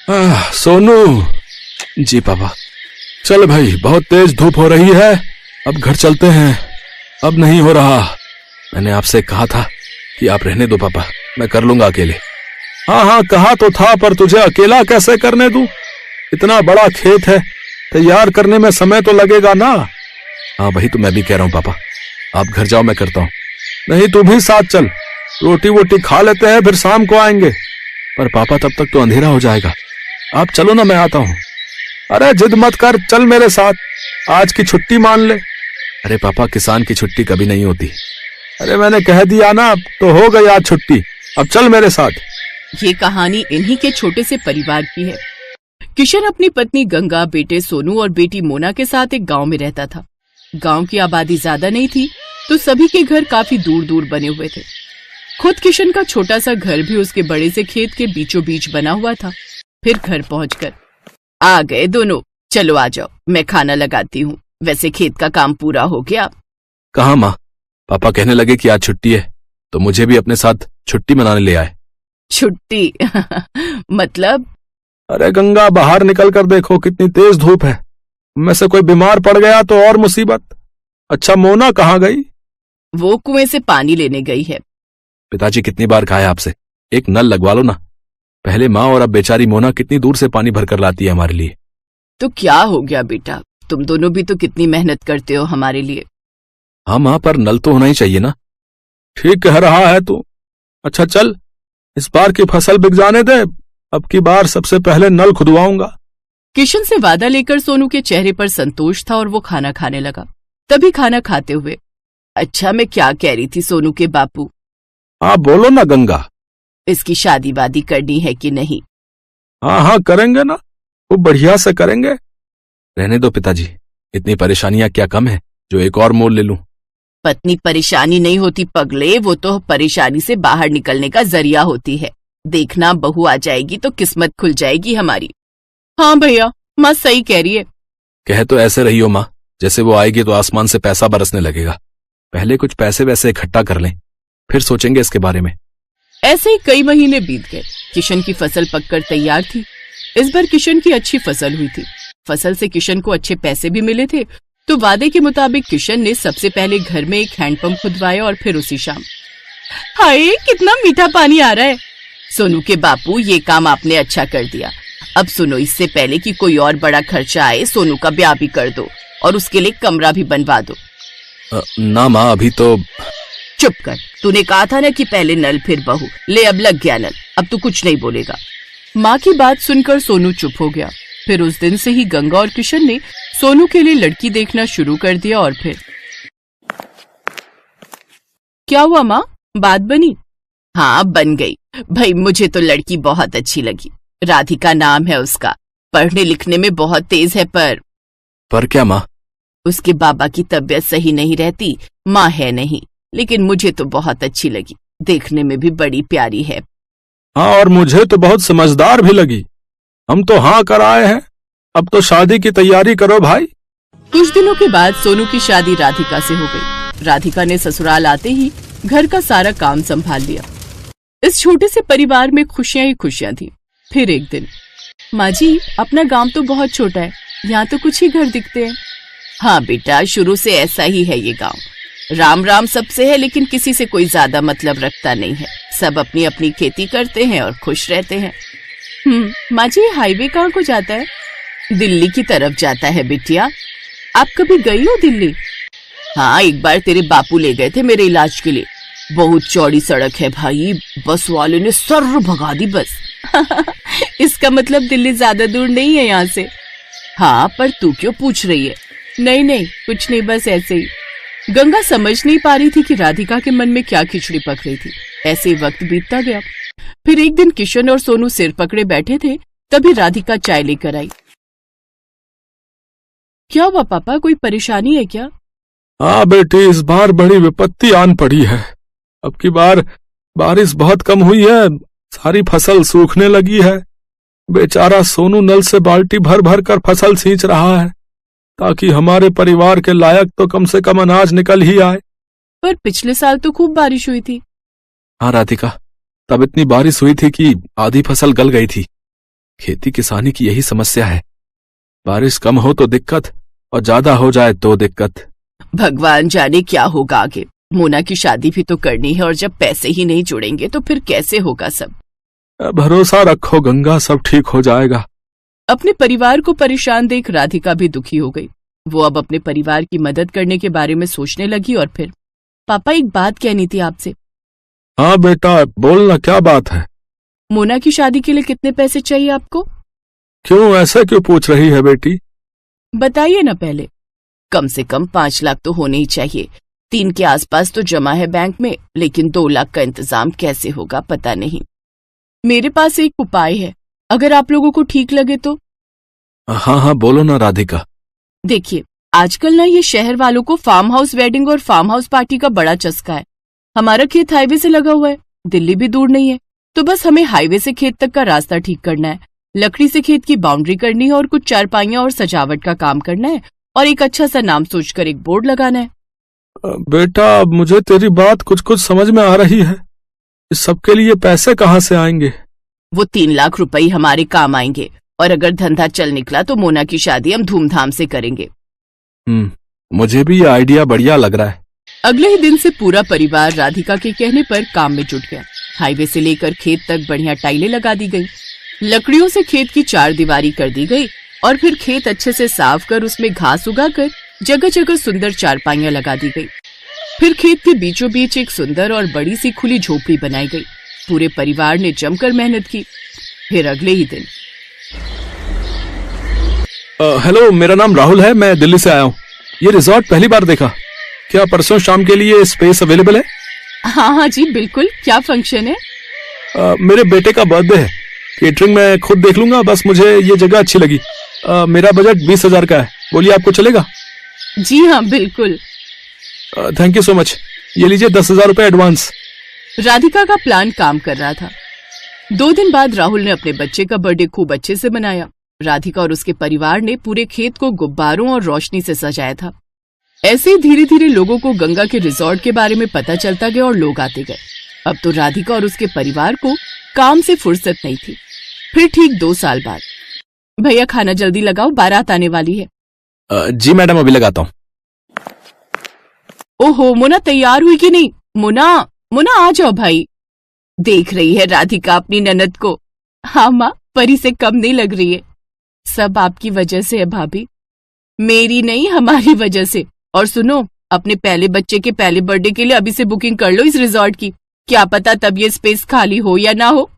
सोनू। जी पापा। चल भाई, बहुत तेज धूप हो रही है, अब घर चलते हैं। अब नहीं हो रहा। मैंने आपसे कहा था कि आप रहने दो पापा, मैं कर लूंगा अकेले। हाँ हाँ, कहा तो था, पर तुझे अकेला कैसे करने दूं? इतना बड़ा खेत है, तैयार करने में समय तो लगेगा ना। हाँ वही तो मैं भी कह रहा हूँ पापा, आप घर जाओ, मैं करता हूँ। नहीं, तू भी साथ चल, रोटी वोटी खा लेते हैं, फिर शाम को आएंगे। पर पापा तब तक तो अंधेरा हो जाएगा। आप चलो ना, मैं आता हूँ। अरे जिद मत कर, चल मेरे साथ, आज की छुट्टी मान ले। अरे पापा, किसान की छुट्टी कभी नहीं होती। अरे मैंने कह दिया ना, तो हो गई आज छुट्टी, अब चल मेरे साथ। ये कहानी इन्हीं के छोटे से परिवार की है। किशन अपनी पत्नी गंगा, बेटे सोनू और बेटी मोना के साथ एक गांव में रहता था। गांव की आबादी ज्यादा नहीं थी, तो सभी के घर काफी दूर दूर बने हुए थे। खुद किशन का छोटा सा घर भी उसके बड़े से खेत के बीचों बीच बना हुआ था। फिर घर पहुंचकर, आ गए दोनों, चलो आ जाओ, मैं खाना लगाती हूँ। वैसे खेत का काम पूरा हो गया। कहाँ माँ? पापा कहने लगे कि आज छुट्टी है, तो मुझे भी अपने साथ छुट्टी मनाने ले आए। छुट्टी? मतलब? अरे गंगा, बाहर निकल कर देखो, कितनी तेज धूप है। में से कोई बीमार पड़ गया तो और मुसीबत। अच्छा, मोना कहाँ गई? वो कुएं से पानी लेने गई है। पिताजी कितनी बार कहा है आपसे, एक नल लगवा लो ना। पहले माँ और अब बेचारी मोना कितनी दूर से पानी भर कर लाती है हमारे लिए। तो क्या हो गया बेटा, तुम दोनों भी तो कितनी मेहनत करते हो हमारे लिए। हाँ माँ, पर नल तो होना ही चाहिए ना। ठीक कह रहा है तू। अच्छा चल, इस बार की फसल बिक जाने दे, अब की बार सबसे पहले नल खुदवाऊंगा। किशन से वादा लेकर सोनू के चेहरे पर संतोष था और वो खाना खाने लगा। तभी खाना खाते हुए, अच्छा मैं क्या कह रही थी सोनू के बापू? हाँ बोलो ना गंगा। इसकी शादी वादी करनी है कि नहीं? हाँ हाँ करेंगे ना, वो बढ़िया से करेंगे। रहने दो पिताजी, इतनी परेशानियां क्या कम है जो एक और मोल ले लूं। पत्नी परेशानी नहीं होती पगले, वो तो परेशानी से बाहर निकलने का जरिया होती है। देखना, बहू आ जाएगी तो किस्मत खुल जाएगी हमारी। हाँ भैया, माँ सही कह रही है। कह तो ऐसे रही हो माँ, जैसे वो आएगी तो आसमान से पैसा बरसने लगेगा। पहले कुछ पैसे वैसे इकट्ठा कर लें, फिर सोचेंगे इसके बारे में। ऐसे ही कई महीने बीत गए। किशन की फसल पककर तैयार थी। इस बार किशन की अच्छी फसल हुई थी। फसल से किशन को अच्छे पैसे भी मिले थे, तो वादे के मुताबिक किशन ने सबसे पहले घर में एक हैंडपंप खुदवाया और फिर उसी शाम। हाय, कितना मीठा पानी आ रहा है। सोनू के बापू, ये काम आपने अच्छा कर दिया। अब सुनो, इससे पहले कि कोई और बड़ा खर्चा आए, सोनू का ब्याह भी कर दो और उसके लिए कमरा भी बनवा दो। ना माँ, अभी तो। चुप कर, तूने कहा था ना कि पहले नल फिर बहू। ले, अब लग गया नल, अब तू कुछ नहीं बोलेगा। माँ की बात सुनकर सोनू चुप हो गया। फिर उस दिन से ही गंगा और किशन ने सोनू के लिए लड़की देखना शुरू कर दिया। और फिर क्या हुआ माँ, बात बनी? हाँ बन गई भाई, मुझे तो लड़की बहुत अच्छी लगी। राधिका नाम है उसका, पढ़ने लिखने में बहुत तेज है। पर क्या माँ? उसके बाबा की तबीयत सही नहीं रहती, माँ है नहीं, लेकिन मुझे तो बहुत अच्छी लगी। देखने में भी बड़ी प्यारी है। हाँ, और मुझे तो बहुत समझदार भी लगी। हम तो हाँ कर आए हैं, अब तो शादी की तैयारी करो भाई। कुछ दिनों के बाद सोनू की शादी राधिका से हो गई। राधिका ने ससुराल आते ही घर का सारा काम संभाल लिया। इस छोटे से परिवार में खुशियां ही खुशियां थी। फिर एक दिन, माँ जी, अपना गांव तो बहुत छोटा है, यहाँ तो कुछ ही घर दिखते हैं। हाँ बेटा, शुरू से ऐसा ही है ये गांव। राम राम सबसे है, लेकिन किसी से कोई ज्यादा मतलब रखता नहीं है। सब अपनी अपनी खेती करते हैं और खुश रहते हैं। माँ जी, हाईवे कहाँ को जाता है? दिल्ली की तरफ जाता है बिटिया। आप कभी गई हो दिल्ली? हाँ, एक बार तेरे बापू ले गए थे मेरे इलाज के लिए। बहुत चौड़ी सड़क है भाई, बस वाले ने सर भगा दी बस। इसका मतलब दिल्ली ज्यादा दूर नहीं है यहाँ से। हाँ, पर तू क्यों पूछ रही है? नहीं नहीं, कुछ नहीं, बस ऐसे ही। गंगा समझ नहीं पा रही थी कि राधिका के मन में क्या खिचड़ी पक रही थी। ऐसे ही वक्त बीतता गया। फिर एक दिन किशन और सोनू सिर पकड़े बैठे थे, तभी राधिका चाय लेकर आई। क्या हुआ पापा, कोई परेशानी है क्या? हाँ बेटी, इस बार बड़ी विपत्ति आन पड़ी है। अब की बार बारिश बहुत कम हुई है, सारी फसल सूखने लगी है। बेचारा सोनू नल से बाल्टी भर भर कर फसल सींच रहा है, ताकि हमारे परिवार के लायक तो कम से कम अनाज निकल ही आए। पर पिछले साल तो खूब बारिश हुई थी। हाँ राधिका, तब इतनी बारिश हुई थी कि आधी फसल गल गई थी। खेती किसानी की यही समस्या है, बारिश कम हो तो दिक्कत और ज्यादा हो जाए तो दिक्कत। भगवान जाने क्या होगा आगे। मोना की शादी भी तो करनी है और जब पैसे ही नहीं जुड़ेंगे तो फिर कैसे होगा सब। भरोसा रखो गंगा, सब ठीक हो जाएगा। अपने परिवार को परेशान देख राधिका भी दुखी हो गई। वो अब अपने परिवार की मदद करने के बारे में सोचने लगी और फिर, पापा एक बात कहनी थी आपसे। हाँ बेटा बोलना, क्या बात है? मोना की शादी के लिए कितने पैसे चाहिए आपको? क्यों, ऐसा क्यों पूछ रही है बेटी? बताइए ना पहले। कम से कम 5 लाख तो होने ही चाहिए। 3 के आसपास तो जमा है बैंक में, लेकिन 2 लाख का इंतजाम कैसे होगा पता नहीं। मेरे पास एक उपाय है, अगर आप लोगों को ठीक लगे तो। हाँ हाँ बोलो ना राधिका। देखिए, आजकल ना ये शहर वालों को फार्म हाउस वेडिंग और फार्म हाउस पार्टी का बड़ा चस्का है। हमारा खेत हाईवे से लगा हुआ है, दिल्ली भी दूर नहीं है, तो बस हमें हाईवे से खेत तक का रास्ता ठीक करना है, लकड़ी से खेत की बाउंड्री करनी है और कुछ चारपाइयां और सजावट का काम करना है और एक अच्छा सा नाम सोचकर एक बोर्ड लगाना है। बेटा अब मुझे तेरी बात कुछ कुछ समझ में आ रही है। इस सब के लिए पैसे कहाँ से आएंगे? वो 3 लाख रुपए हमारे काम आएंगे और अगर धंधा चल निकला तो मोना की शादी हम धूमधाम से करेंगे। मुझे भी ये आइडिया बढ़िया लग रहा है। अगले ही दिन से पूरा परिवार राधिका के कहने पर काम में जुट गया। हाईवे से लेकर खेत तक बढ़िया टाइलें लगा दी गई, लकड़ियों से खेत की 4 दीवारी कर दी गई और फिर खेत अच्छे से साफ कर उसमें घास उगाकर जगह जगह सुंदर चारपाइयां लगा दी गई। फिर खेत के बीचों बीच एक सुंदर और बड़ी सी खुली झोपड़ी बनाई गई। पूरे परिवार ने जमकर मेहनत की। फिर अगले ही दिन, हेलो, मेरा नाम राहुल है, मैं दिल्ली से आया हूँ। ये रिजॉर्ट पहली बार देखा, क्या परसों शाम के लिए स्पेस अवेलेबल है? हाँ जी बिल्कुल। क्या फंक्शन है? मेरे बेटे का बर्थडे है, केटरिंग मैं खुद देख लूंगा, बस मुझे ये जगह अच्छी लगी। मेरा बजट 20,000 का है, बोलिए आपको चलेगा? जी हाँ बिल्कुल। थैंक यू सो मच, ये लीजिए 10,000 रुपए एडवांस। राधिका का प्लान काम कर रहा था। 2 दिन बाद राहुल ने अपने बच्चे का बर्थडे खूब अच्छे से मनाया। राधिका और उसके परिवार ने पूरे खेत को गुब्बारों और रोशनी से सजाया था। ऐसे ही धीरे धीरे लोगों को गंगा के रिजॉर्ट के बारे में पता चलता गया और लोग आते गए। अब तो राधिका और उसके परिवार को काम से फुर्सत नहीं थी। फिर ठीक 2 साल बाद, भैया खाना जल्दी लगाओ, बारात आने वाली है। जी मैडम, अभी लगाता हूँ। ओहो, मोना तैयार हुई कि नहीं? मोना, मोना आ जाओ भाई। देख रही है राधिका अपनी ननद को? हाँ माँ, परी से कम नहीं लग रही है। सब आपकी वजह से है भाभी, मेरी नहीं हमारी वजह से। और सुनो, अपने पहले बच्चे के पहले बर्थडे के लिए अभी से बुकिंग कर लो इस रिजॉर्ट की। क्या पता तब ये स्पेस खाली हो या ना हो।